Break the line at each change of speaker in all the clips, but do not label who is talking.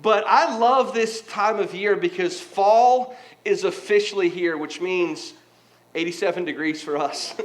But I love this time of year because fall is officially here, which means 87 degrees for us.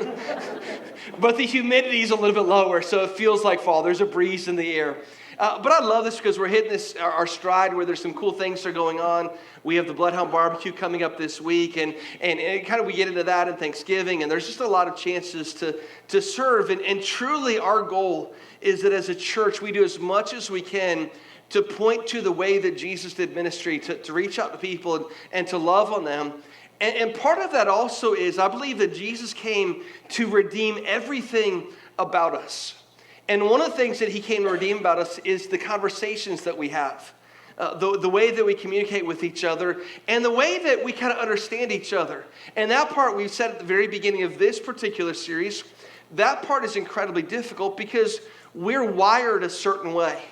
But the humidity is a little bit lower, so it feels like fall. There's a breeze in the air. But I love this because we're hitting our stride where there's some cool things that are going on. We have the Bloodhound Barbecue coming up this week, and kind of we get into that and Thanksgiving, and there's just a lot of chances to serve. And truly our goal is that as a church, we do as much as we can to point to the way that Jesus did ministry, to reach out to people and to love on them. And part of that also is, I believe that Jesus came to redeem everything about us. And one of the things that he came to redeem about us is the conversations that we have, the way that we communicate with each other, and the way that we kind of understand each other. And that part we've said at the very beginning of this particular series, that part is incredibly difficult because we're wired a certain way.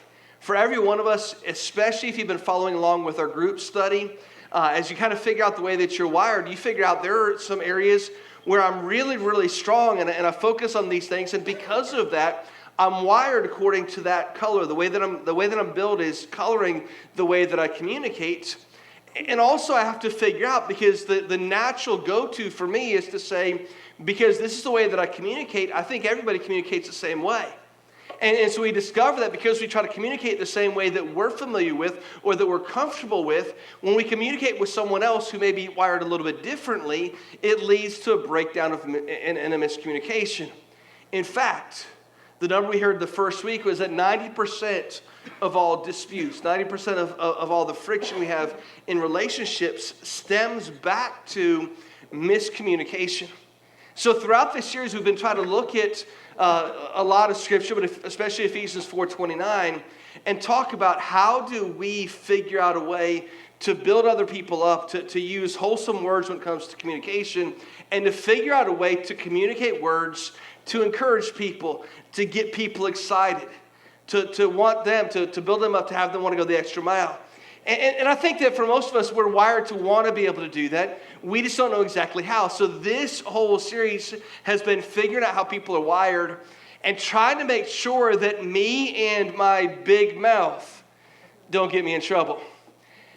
For every one of us, especially if you've been following along with our group study, as you kind of figure out the way that you're wired, you figure out there are some areas where I'm really, really strong and I focus on these things. And because of that, I'm wired according to that color. The way that I'm built is coloring the way that I communicate. And also I have to figure out, because the natural go-to for me is to say, because this is the way that I communicate, I think everybody communicates the same way. And so we discover that because we try to communicate the same way that we're familiar with or that we're comfortable with, when we communicate with someone else who may be wired a little bit differently, it leads to a breakdown and a miscommunication. In fact, the number we heard the first week was that 90% of all disputes, 90% of all the friction we have in relationships stems back to miscommunication. So throughout this series, we've been trying to look at a lot of scripture, but especially Ephesians 4:29, and talk about how do we figure out a way to build other people up, to use wholesome words when it comes to communication, and to figure out a way to communicate words to encourage people, to get people excited, to want them, to build them up, to have them want to go the extra mile. And I think that for most of us, we're wired to want to be able to do that. We just don't know exactly how. So this whole series has been figuring out how people are wired and trying to make sure that me and my big mouth don't get me in trouble.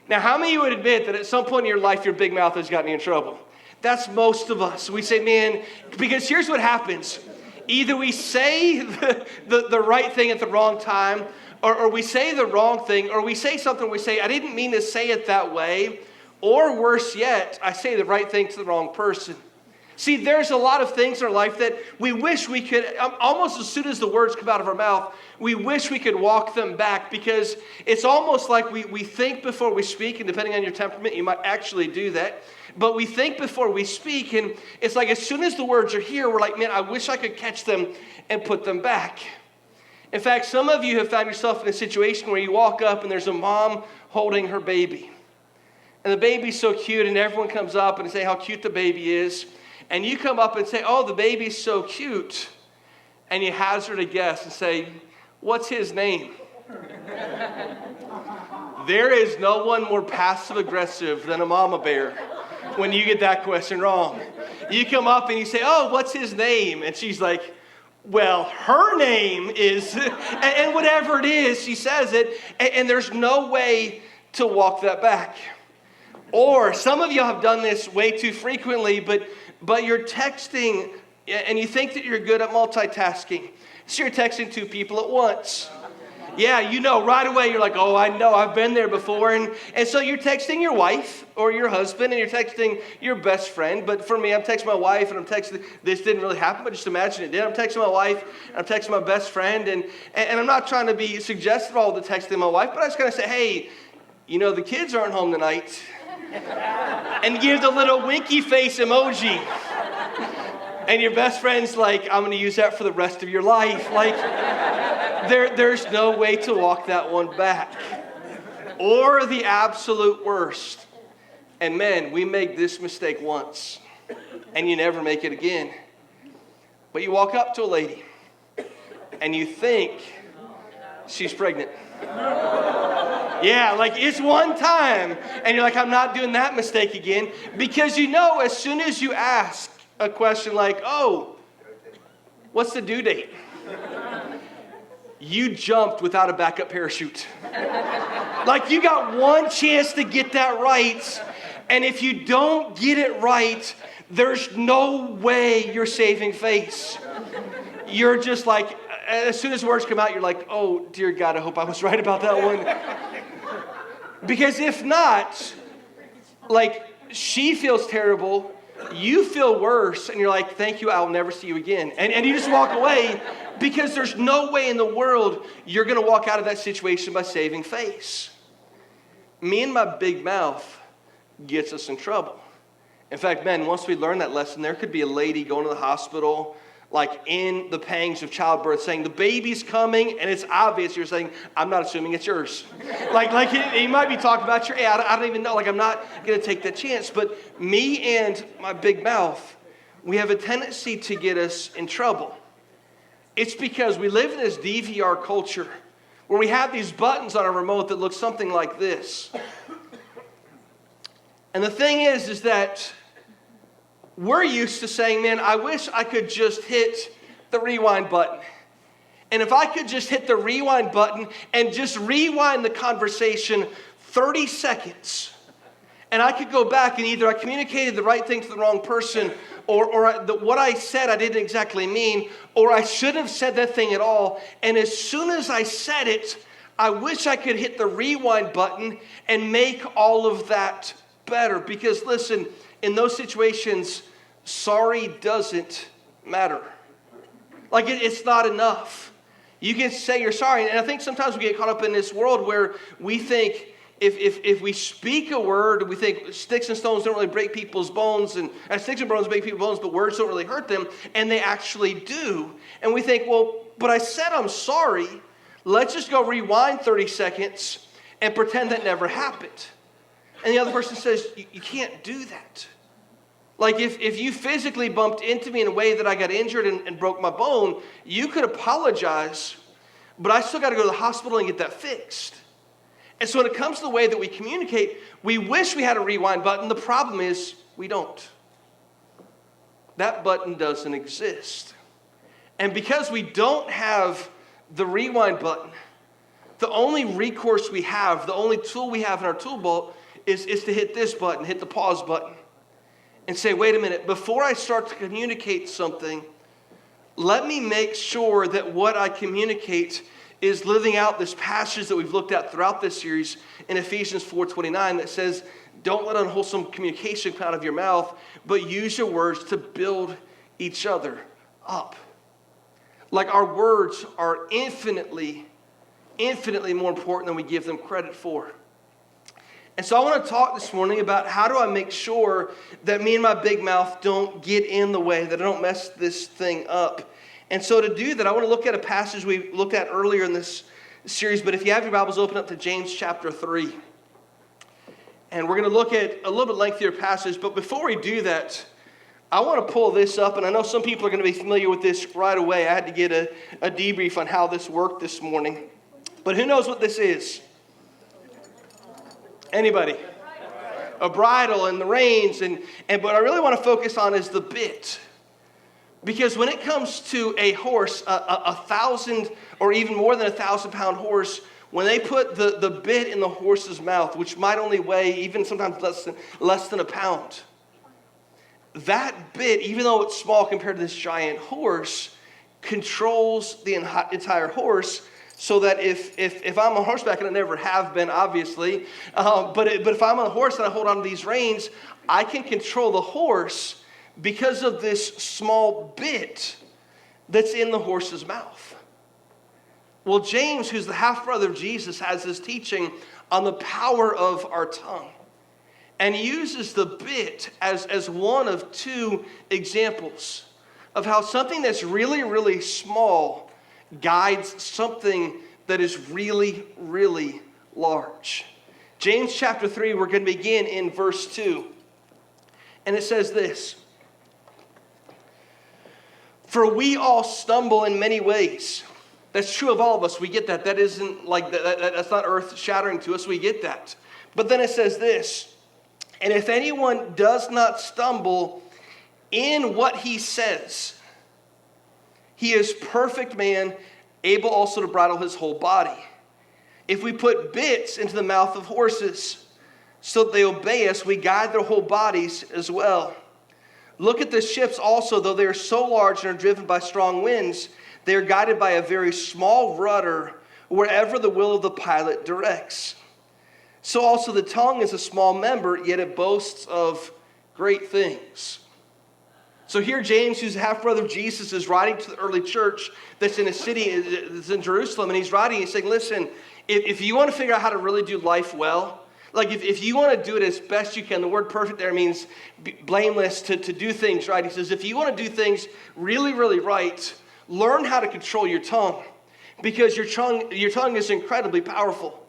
Now, how many of you would admit that at some point in your life, your big mouth has gotten you in trouble? That's most of us. We say, man, because here's what happens. Either we say the right thing at the wrong time, or we say the wrong thing, or we say something, we say, I didn't mean to say it that way, or worse yet, I say the right thing to the wrong person. See, there's a lot of things in our life that we wish we could, almost as soon as the words come out of our mouth, we wish we could walk them back, because it's almost like we think before we speak, and depending on your temperament, you might actually do that. But we think before we speak, and it's like as soon as the words are here, we're like, man, I wish I could catch them and put them back. In fact, some of you have found yourself in a situation where you walk up and there's a mom holding her baby. And the baby's so cute, and everyone comes up and say how cute the baby is. And you come up and say, oh, the baby's so cute. And you hazard a guess and say, what's his name? There is no one more passive-aggressive than a mama bear when you get that question wrong. You come up and you say, oh, what's his name? And she's like, well, her name is, and whatever it is, she says it, and there's no way to walk that back. Or some of you have done this way too frequently, but you're texting, and you think that you're good at multitasking. So you're texting two people at once. Yeah, you know, right away you're like, oh, I know, I've been there before. And so you're texting your wife or your husband, and you're texting your best friend. But for me, I'm texting my wife, and I'm texting, this didn't really happen, but just imagine it did. I'm texting my wife, and I'm texting my best friend. And I'm not trying to be suggestive all the texting my wife, but I just kind of say, hey, you know, the kids aren't home tonight. And give the little winky face emoji. And your best friend's like, I'm going to use that for the rest of your life. Like, there's no way to walk that one back. Or the absolute worst. And men, we make this mistake once, and you never make it again. But you walk up to a lady, and you think she's pregnant. Yeah, like it's one time, and you're like, I'm not doing that mistake again. Because you know, as soon as you ask a question like, oh, what's the due date? you jumped without a backup parachute. Like you got one chance to get that right. And if you don't get it right, there's no way you're saving face. You're just like, as soon as words come out, you're like, oh, dear God, I hope I was right about that one. Because if not, like, she feels terrible, you feel worse, and you're like, thank you, I'll never see you again. And you just walk away because there's no way in the world you're going to walk out of that situation by saving face. Me and my big mouth gets us in trouble. In fact, men, once we learn that lesson, there could be a lady going to the hospital, like in the pangs of childbirth, saying, the baby's coming, and it's obvious. You're saying, I'm not assuming it's yours. like he might be talking about your, I don't even know, like I'm not going to take that chance. But me and my big mouth, we have a tendency to get us in trouble. It's because we live in this DVR culture where we have these buttons on our remote that look something like this. And the thing is that we're used to saying, man, I wish I could just hit the rewind button. And if I could just hit the rewind button and just rewind the conversation 30 seconds, and I could go back and either I communicated the right thing to the wrong person, or what I said I didn't exactly mean, or I shouldn't have said that thing at all. And as soon as I said it, I wish I could hit the rewind button and make all of that better. Because listen, in those situations, sorry doesn't matter. Like it's not enough. You can say you're sorry. And I think sometimes we get caught up in this world where we think if we speak a word, we think sticks and stones don't really break people's bones, and sticks and stones break people's bones, but words don't really hurt them, and they actually do. And we think, well, but I said I'm sorry. Let's just go rewind 30 seconds and pretend that never happened. And the other person says, you can't do that. Like if you physically bumped into me in a way that I got injured and broke my bone, you could apologize, but I still got to go to the hospital and get that fixed. And so when it comes to the way that we communicate, we wish we had a rewind button. The problem is we don't. That button doesn't exist. And because we don't have the rewind button, the only recourse we have, the only tool we have in our tool belt is to hit this button, hit the pause button, and say, wait a minute, before I start to communicate something, let me make sure that what I communicate is living out this passage that we've looked at throughout this series in Ephesians 4:29 that says, don't let unwholesome communication come out of your mouth, but use your words to build each other up. Like our words are infinitely more important than we give them credit for. And so I want to talk this morning about how do I make sure that me and my big mouth don't get in the way, that I don't mess this thing up. And so to do that, I want to look at a passage we looked at earlier in this series. But if you have your Bibles, open up to James chapter 3. And we're going to look at a little bit lengthier passage. But before we do that, I want to pull this up. And I know some people are going to be familiar with this right away. I had to get a debrief on how this worked this morning. But who knows what this is? Anybody? A bridle and the reins. And what I really want to focus on is the bit. Because when it comes to a horse, a 1,000 or even more than 1,000-pound horse, when they put the bit in the horse's mouth, which might only weigh even sometimes less than a pound, that bit, even though it's small compared to this giant horse, controls the entire horse. So that if I'm on horseback, and I never have been, obviously, but if I'm on a horse and I hold on to these reins, I can control the horse because of this small bit that's in the horse's mouth. Well, James, who's the half-brother of Jesus, has this teaching on the power of our tongue. And he uses the bit as one of two examples of how something that's really, really small guides something that is really, really large. James chapter 3, we're going to begin in verse 2. And it says this: for we all stumble in many ways. That's true of all of us. We get that. That isn't like that's not earth-shattering to us. We get that. But then it says this: and if anyone does not stumble in what he says, he is perfect man, able also to bridle his whole body. If we put bits into the mouth of horses so that they obey us, we guide their whole bodies as well. Look at the ships also, though they are so large and are driven by strong winds, they are guided by a very small rudder wherever the will of the pilot directs. So also the tongue is a small member, yet it boasts of great things. So here James, who's a half-brother of Jesus, is writing to the early church that's in a city, that's in Jerusalem, and he's writing, he's saying, listen, if you want to figure out how to really do life well, like if you want to do it as best you can, the word perfect there means blameless, to do things right. He says, if you want to do things really, really right, learn how to control your tongue, because your tongue is incredibly powerful.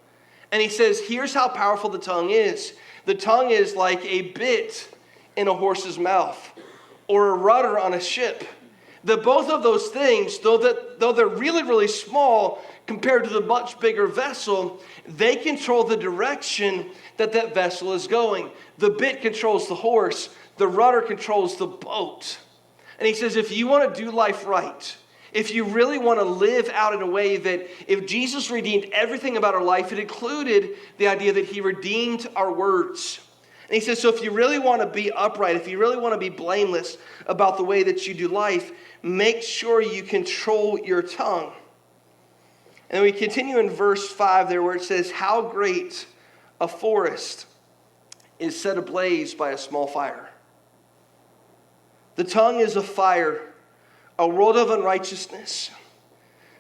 And he says, here's how powerful the tongue is. The tongue is like a bit in a horse's mouth or a rudder on a ship. The both of those things, though they're really, really small compared to the much bigger vessel, they control the direction that vessel is going. The bit controls the horse. The rudder controls the boat. And he says, if you want to do life right, if you really want to live out in a way that if Jesus redeemed everything about our life, it included the idea that he redeemed our words. And he says, so if you really want to be upright, if you really want to be blameless about the way that you do life, make sure you control your tongue. And we continue in verse 5 there where it says, how great a forest is set ablaze by a small fire. The tongue is a fire, a world of unrighteousness.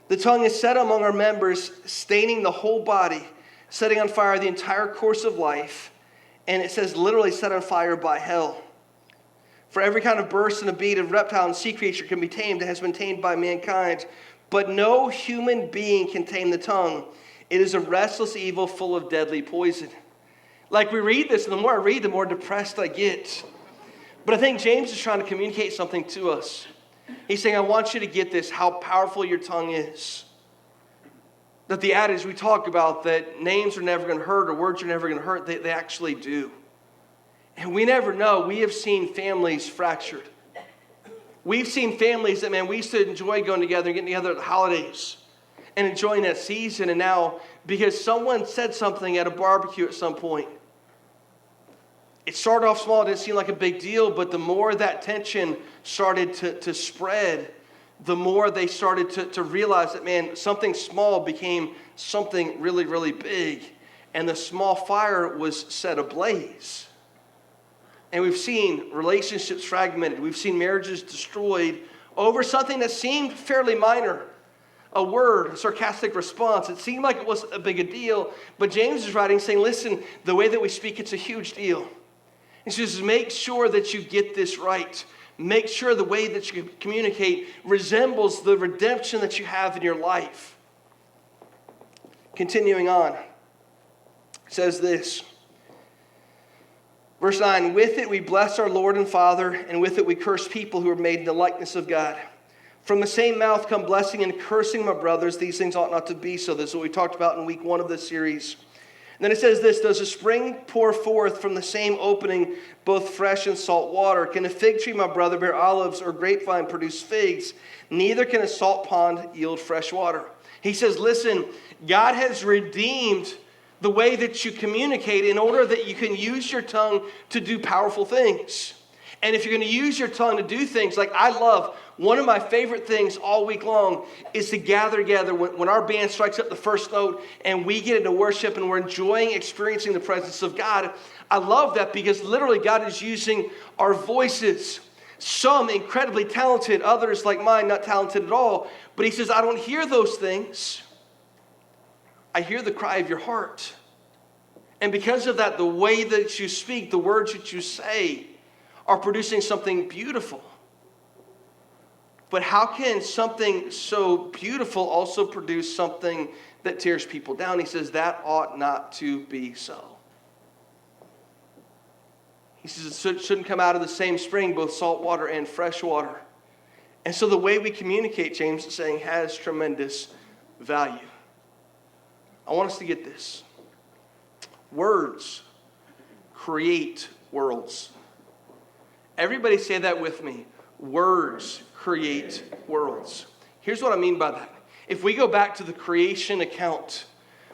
The tongue is set among our members, staining the whole body, setting on fire the entire course of life. And it says literally set on fire by hell. For every kind of burst and a beat of reptile and sea creature can be tamed and has been tamed by mankind. But no human being can tame the tongue. It is a restless evil full of deadly poison. Like we read this, and the more I read, the more depressed I get. But I think James is trying to communicate something to us. He's saying, I want you to get this, how powerful your tongue is. That the adage we talk about that names are never going to hurt or words are never going to hurt, they actually do. And we never know. We have seen families fractured. We've seen families that, man, we used to enjoy going together and getting together at the holidays and enjoying that season. And now, because someone said something at a barbecue at some point, it started off small, it didn't seem like a big deal, but the more that tension started to spread, the more they started to realize that, man, something small became something really, really big. And the small fire was set ablaze. And we've seen relationships fragmented. We've seen marriages destroyed over something that seemed fairly minor. A word, a sarcastic response. It seemed like it wasn't a big a deal. But James is writing saying, listen, the way that we speak, it's a huge deal. He says, make sure that you get this right. Make sure the way that you communicate resembles the redemption that you have in your life. Continuing on, it says this. Verse 9, with it we bless our Lord and Father, and with it we curse people who are made in the likeness of God. From the same mouth come blessing and cursing, my brothers. These things ought not to be so. This is what we talked about in week 1 of this series. And then it says this, does a spring pour forth from the same opening both fresh and salt water? Can a fig tree, my brother, bear olives, or grapevine produce figs? Neither can a salt pond yield fresh water. He says, listen, God has redeemed the way that you communicate in order that you can use your tongue to do powerful things. And if you're going to use your tongue to do things like I love, one of my favorite things all week long is to gather together when our band strikes up the first note and we get into worship and we're enjoying experiencing the presence of God. I love that because literally God is using our voices. Some incredibly talented, others like mine not talented at all. But he says, I don't hear those things. I hear the cry of your heart. And because of that, the way that you speak, the words that you say are producing something beautiful. But how can something so beautiful also produce something that tears people down? He says that ought not to be so. He says it shouldn't come out of the same spring, both salt water and fresh water. And so the way we communicate, James is saying, has tremendous value. I want us to get this. Words create worlds. Everybody say that with me. Words create worlds. Here's what I mean by that. If we go back to the creation account,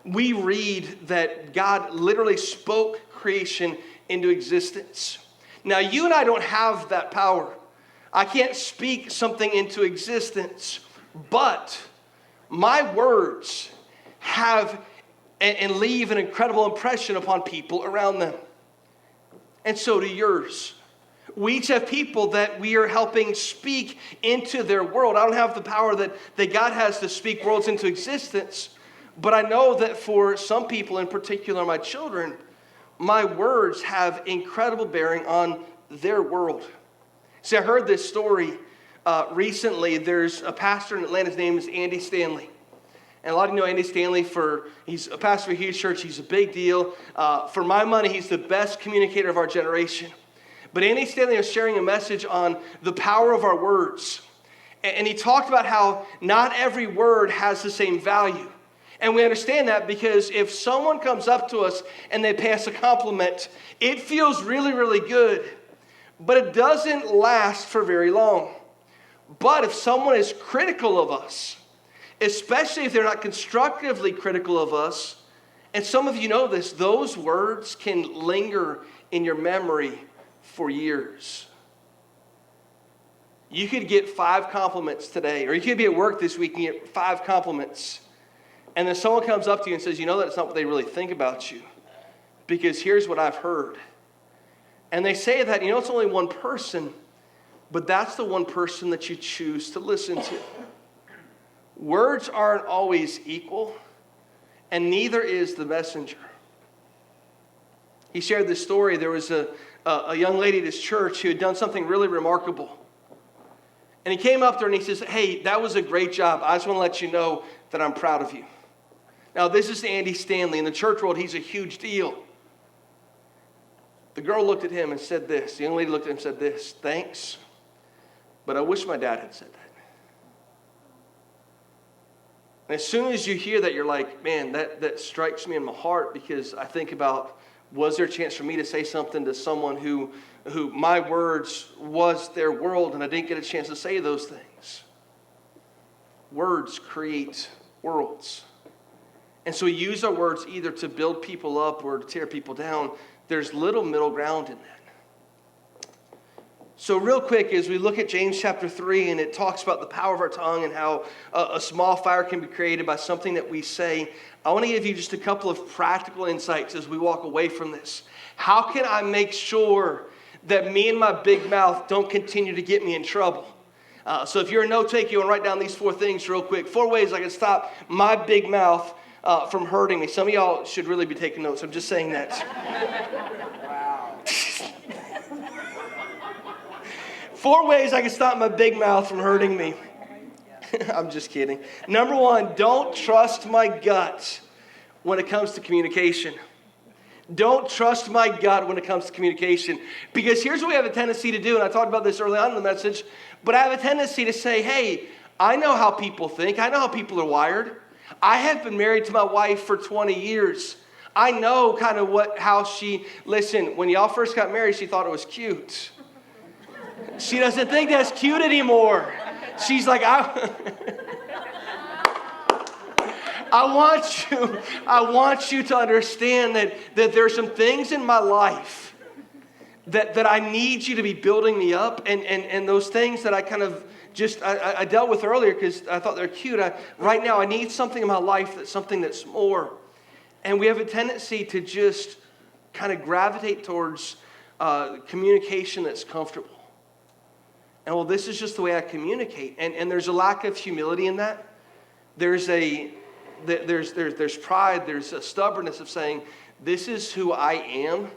we read that God literally spoke creation into existence. Now, you and I don't have that power. I can't speak something into existence, but my words have and leave an incredible impression upon people around them. And so do yours. We each have people that we are helping speak into their world. I don't have the power that God has to speak worlds into existence, but I know that for some people, in particular my children, my words have incredible bearing on their world. See, I heard this story recently. There's a pastor in Atlanta. His name is Andy Stanley. And a lot of you know Andy Stanley. He's a pastor of a huge church. He's a big deal. For my money, he's the best communicator of our generation. But Andy Stanley was sharing a message on the power of our words. And he talked about how not every word has the same value. And we understand that because if someone comes up to us and they pay us a compliment, it feels really, really good. But it doesn't last for very long. But if someone is critical of us, especially if they're not constructively critical of us, and some of you know this, those words can linger in your memory for years. You could get 5 compliments today, or you could be at work this week and get 5 compliments, and then someone comes up to you and says, you know that's not what they really think about you, because here's what I've heard. And they say that, you know, it's only one person, but that's the one person that you choose to listen to. Words aren't always equal, and neither is the messenger. He shared this story. There was a young lady at his church who had done something really remarkable. And he came up to her and he says, hey, that was a great job. I just want to let you know that I'm proud of you. Now, this is Andy Stanley. In the church world, he's a huge deal. The girl looked at him and said this. The young lady looked at him and said this, thanks, but I wish my dad had said that. And as soon as you hear that, you're like, man, that strikes me in my heart, because I think about, was there a chance for me to say something to someone who my words was their world, and I didn't get a chance to say those things? Words create worlds. And so we use our words either to build people up or to tear people down. There's little middle ground in that. So real quick, as we look at James chapter 3, and it talks about the power of our tongue and how a small fire can be created by something that we say, I want to give you just a couple of practical insights as we walk away from this. How can I make sure that me and my big mouth don't continue to get me in trouble? So if you're a note taker, you want to write down these 4 things real quick. 4 ways I can stop my big mouth from hurting me. Some of y'all should really be taking notes. I'm just saying that. Wow. 4 ways I can stop my big mouth from hurting me. I'm just kidding. Number 1, don't trust my gut when it comes to communication. Don't trust my gut when it comes to communication. Because here's what we have a tendency to do, and I talked about this early on in the message, but I have a tendency to say, hey, I know how people think. I know how people are wired. I have been married to my wife for 20 years. I know kind of how she, listen, when y'all first got married, she thought it was cute. She doesn't think that's cute anymore. She's like, I want you to understand that there's some things in my life that I need you to be building me up, and those things that I kind of I dealt with earlier because I thought they're cute. Right now I need something in my life that's something that's more. And we have a tendency to just kind of gravitate towards communication that's comfortable. And well, this is just the way I communicate. And there's a lack of humility in that. There's pride, there's a stubbornness of saying, this is who I am.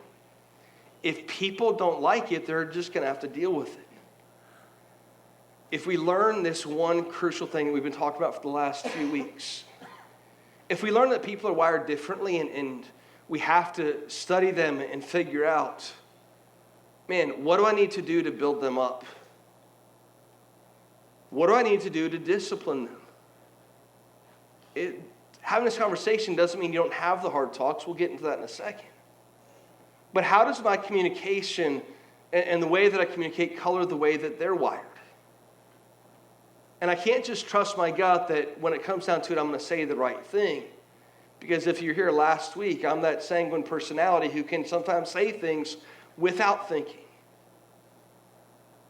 If people don't like it, they're just going to have to deal with it. If we learn this one crucial thing that we've been talking about for the last few weeks, if we learn that people are wired differently and we have to study them and figure out, man, what do I need to do to build them up? What do I need to do to discipline them? Having this conversation doesn't mean you don't have the hard talks. We'll get into that in a second. But how does my communication and the way that I communicate color the way that they're wired? And I can't just trust my gut that when it comes down to it, I'm going to say the right thing. Because if you're here last week, I'm that sanguine personality who can sometimes say things without thinking.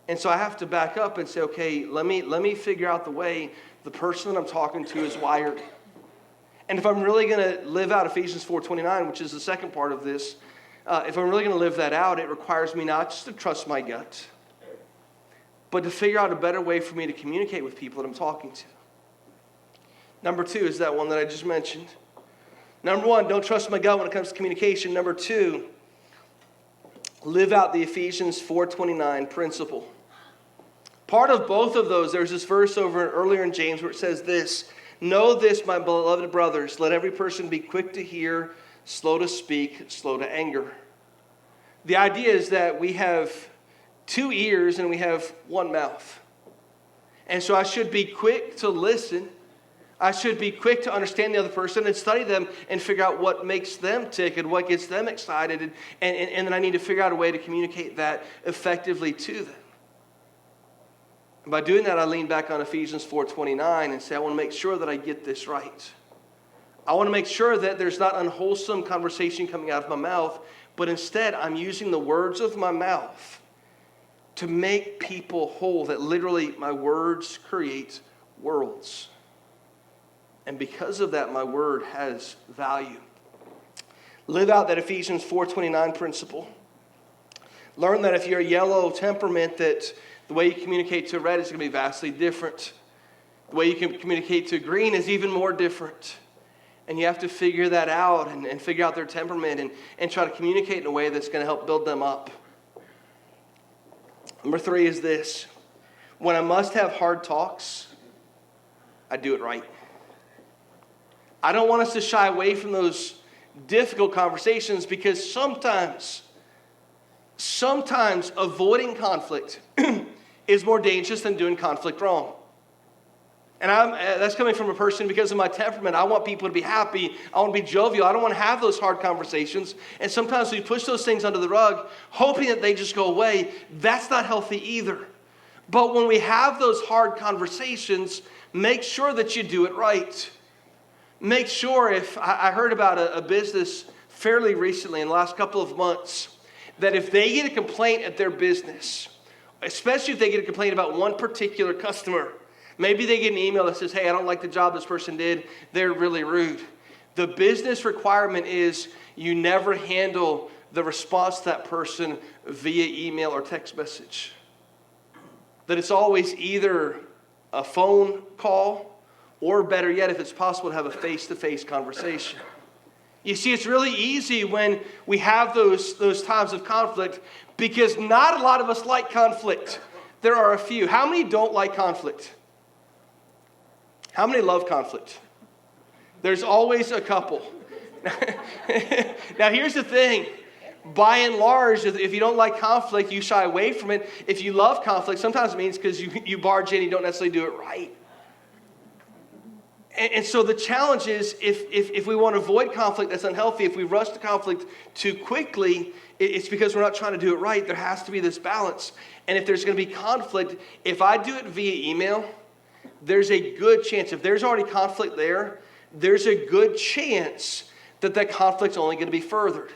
And so I have to back up and say, okay, let me figure out the way the person that I'm talking to is wired. And if I'm really going to live out Ephesians 4:29, which is the second part of this, if I'm really going to live that out, it requires me not just to trust my gut, but to figure out a better way for me to communicate with people that I'm talking to. Number 2 is that one that I just mentioned. Number 1, don't trust my gut when it comes to communication. Number 2, live out the Ephesians 4:29 principle. Part of both of those, there's this verse over earlier in James where it says this, know this, my beloved brothers, let every person be quick to hear, slow to speak, slow to anger. The idea is that we have 2 ears and we have 1 mouth. And so I should be quick to listen. I should be quick to understand the other person and study them and figure out what makes them tick and what gets them excited. And then I need to figure out a way to communicate that effectively to them. And by doing that, I lean back on Ephesians 4:29 and say, I want to make sure that I get this right. I want to make sure that there's not unwholesome conversation coming out of my mouth, but instead I'm using the words of my mouth to make people whole, that literally my words create worlds. And because of that, my word has value. Live out that Ephesians 4:29 principle. Learn that if you're a yellow temperament, that the way you communicate to red is going to be vastly different. The way you can communicate to green is even more different. And you have to figure that out and figure out their temperament and try to communicate in a way that's going to help build them up. Number 3 is this. When I must have hard talks, I do it right. I don't want us to shy away from those difficult conversations because sometimes avoiding conflict is more dangerous than doing conflict wrong. And that's coming from a person because of my temperament. I want people to be happy. I want to be jovial. I don't want to have those hard conversations. And sometimes we push those things under the rug, hoping that they just go away. That's not healthy either. But when we have those hard conversations, make sure that you do it right. Make sure, if I heard about a business fairly recently in the last couple of months, that if they get a complaint at their business, especially if they get a complaint about one particular customer, maybe they get an email that says, hey, I don't like the job this person did. They're really rude. The business requirement is you never handle the response to that person via email or text message. That it's always either a phone call or better yet, if it's possible, to have a face-to-face conversation. You see, it's really easy when we have those times of conflict because not a lot of us like conflict. There are a few. How many don't like conflict? How many love conflict? There's always a couple. Now, here's the thing. By and large, if you don't like conflict, you shy away from it. If you love conflict, sometimes it means because you barge in, you don't necessarily do it right. And so the challenge is, if we want to avoid conflict that's unhealthy, if we rush to conflict too quickly, it's because we're not trying to do it right. There has to be this balance. And if there's going to be conflict, if I do it via email, there's a good chance, if there's already conflict there, there's a good chance that that conflict's only going to be furthered.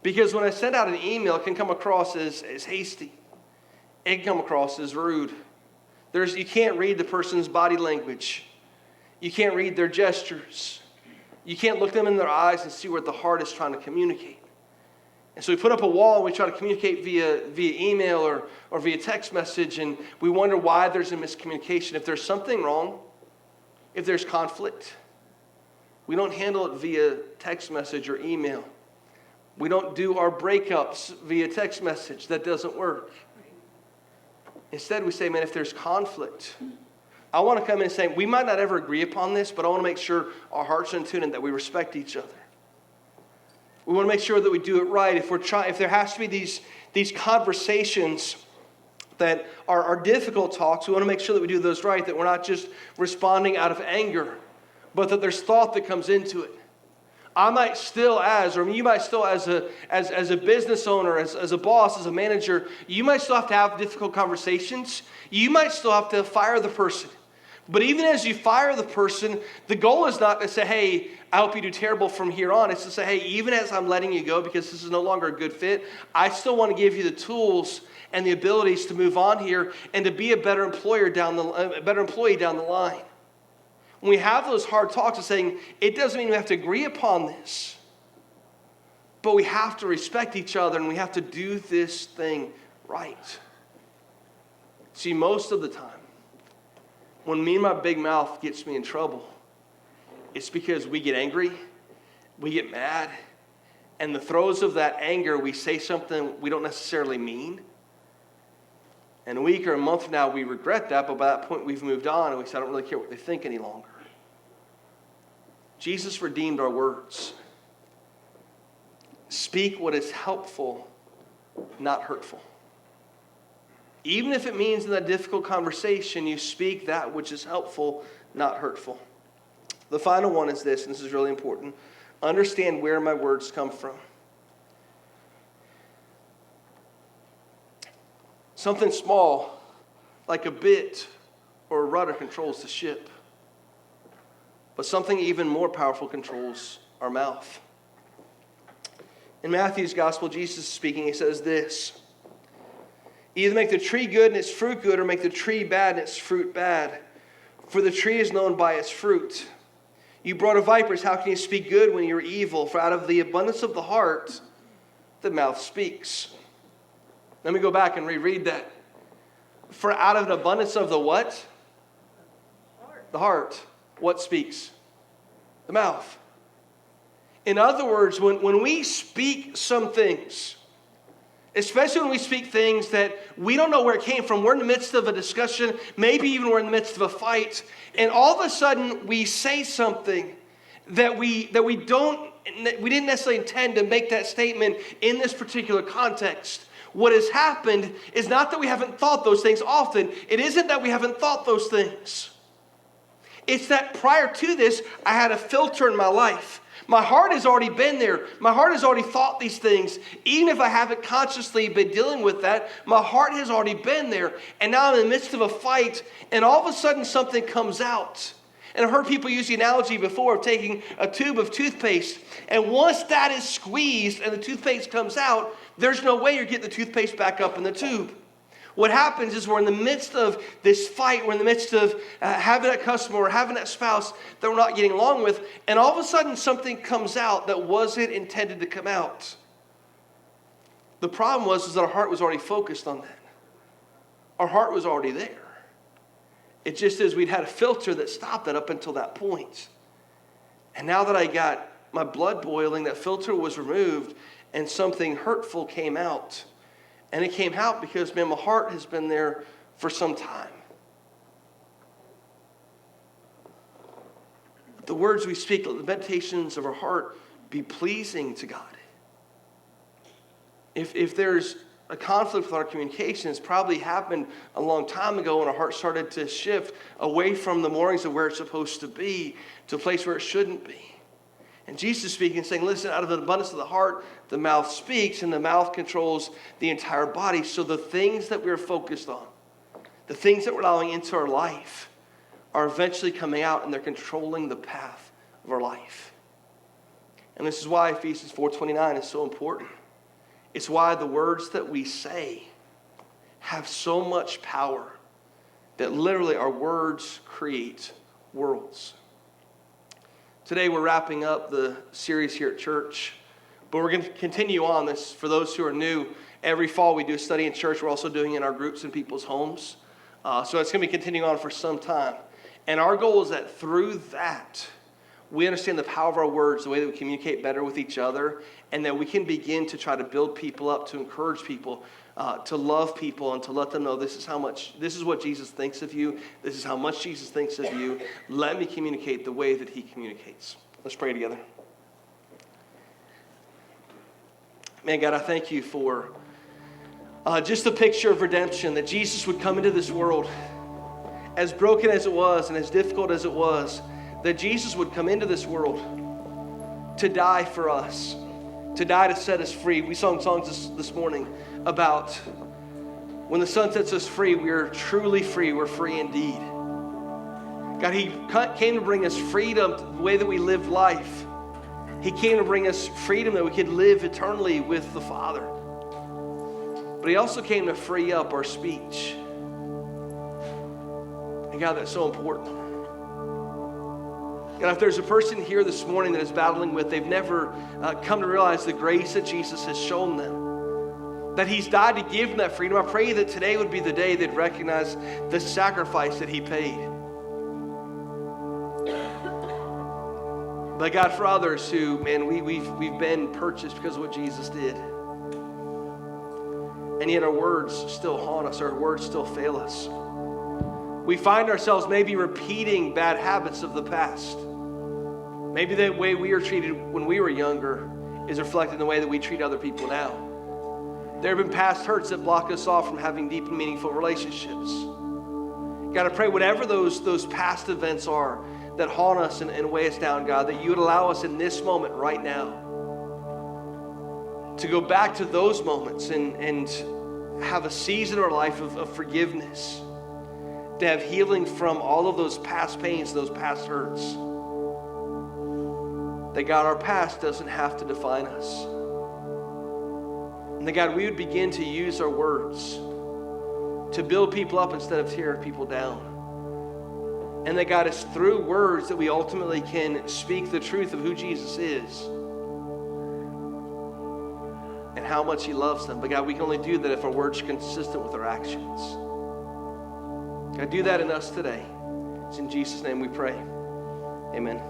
Because when I send out an email, it can come across as hasty. It can come across as rude. You can't read the person's body language. You can't read their gestures. You can't look them in their eyes and see what the heart is trying to communicate. And so we put up a wall and we try to communicate via email or via text message, and we wonder why there's a miscommunication. If there's something wrong, if there's conflict, we don't handle it via text message or email. We don't do our breakups via text message. That doesn't work. Instead, we say, man, if there's conflict, I want to come in and say, we might not ever agree upon this, but I want to make sure our hearts are in tune and that we respect each other. We want to make sure that we do it right. If there has to be these conversations that are difficult talks, we want to make sure that we do those right, that we're not just responding out of anger, but that there's thought that comes into it. I might still you might still as a business owner, as a boss, as a manager, you might still have to have difficult conversations. You might still have to fire the person. But even as you fire the person, the goal is not to say, hey, I hope you do terrible from here on. It's to say, hey, even as I'm letting you go because this is no longer a good fit, I still want to give you the tools and the abilities to move on here and to be a better employee down the line. When we have those hard talks of saying, it doesn't mean we have to agree upon this, but we have to respect each other and we have to do this thing right. See, most of the time, when me and my big mouth gets me in trouble, it's because we get angry, we get mad, and the throes of that anger, we say something we don't necessarily mean. And a week or a month from now, we regret that, but by that point, we've moved on, and we say, I don't really care what they think any longer. Jesus redeemed our words. Speak what is helpful, not hurtful. Even if it means in that difficult conversation, you speak that which is helpful, not hurtful. The final one is this, and this is really important. Understand where my words come from. Something small, like a bit or a rudder, controls the ship. But something even more powerful controls our mouth. In Matthew's gospel, Jesus is speaking. He says this: either make the tree good and its fruit good, or make the tree bad and its fruit bad. For the tree is known by its fruit. You brought of vipers, how can you speak good when you're evil? For out of the abundance of the heart, the mouth speaks. Let me go back and reread that. For out of an abundance of the what? The heart. What speaks? The mouth. In other words, when we speak some things, especially when we speak things that we don't know where it came from, we're in the midst of a discussion, maybe even we're in the midst of a fight, and all of a sudden we say something that we didn't necessarily intend to make that statement in this particular context. What has happened is not that we haven't thought those things often. It isn't that we haven't thought those things. It's that prior to this, I had a filter in my life. My heart has already been there. My heart has already thought these things. Even if I haven't consciously been dealing with that, my heart has already been there. And now I'm in the midst of a fight, and all of a sudden something comes out. And I've heard people use the analogy before of taking a tube of toothpaste, and once that is squeezed and the toothpaste comes out, there's no way you're getting the toothpaste back up in the tube. What happens is we're in the midst of this fight, we're in the midst of having that customer or having that spouse that we're not getting along with, and all of a sudden something comes out that wasn't intended to come out. The problem was that our heart was already focused on that. Our heart was already there. It just is we'd had a filter that stopped that up until that point. And now that I got my blood boiling, that filter was removed and something hurtful came out. And it came out because, man, my heart has been there for some time. The words we speak, the meditations of our heart be pleasing to God. If there's a conflict with our communication, it's probably happened a long time ago when our heart started to shift away from the moorings of where it's supposed to be to a place where it shouldn't be. And Jesus is speaking, saying, listen, out of the abundance of the heart, the mouth speaks, and the mouth controls the entire body. So the things that we're focused on, the things that we're allowing into our life, are eventually coming out, and they're controlling the path of our life. And this is why Ephesians 4:29 is so important. It's why the words that we say have so much power that literally our words create worlds. Today we're wrapping up the series here at church, but we're going to continue on this. For those who are new, every fall we do a study in church. We're also doing it in our groups in people's homes. So it's going to be continuing on for some time. And our goal is that through that, we understand the power of our words, the way that we communicate better with each other, and that we can begin to try to build people up, to encourage people, to love people, and to let them know this is what Jesus thinks of you. This is how much Jesus thinks of you. Let me communicate the way that he communicates. Let's pray together. Man, God, I thank you for just the picture of redemption, that Jesus would come into this world, as broken as it was and as difficult as it was, that Jesus would come into this world to die for us, to die to set us free. We sung songs this morning about when the Son sets us free, we are truly free. We're free indeed. God, he came to bring us freedom, the way that we live life. He came to bring us freedom that we could live eternally with the Father. But he also came to free up our speech. And God, that's so important. God, if there's a person here this morning that is battling with, they've never come to realize the grace that Jesus has shown them, that he's died to give them that freedom, I pray that today would be the day they'd recognize the sacrifice that he paid. But God, for others who, man, we've been purchased because of what Jesus did. And yet our words still haunt us, our words still fail us. We find ourselves maybe repeating bad habits of the past. Maybe the way we were treated when we were younger is reflected in the way that we treat other people now. There have been past hurts that block us off from having deep and meaningful relationships. God, I pray whatever those past events are that haunt us and weigh us down, God, that you would allow us in this moment right now to go back to those moments and have a season in our life of forgiveness, to have healing from all of those past pains, those past hurts. That God, our past doesn't have to define us. And that God, we would begin to use our words to build people up instead of tear people down. And that God, it's through words that we ultimately can speak the truth of who Jesus is and how much he loves them. But God, we can only do that if our words are consistent with our actions. God, do that in us today. It's in Jesus' name we pray. Amen.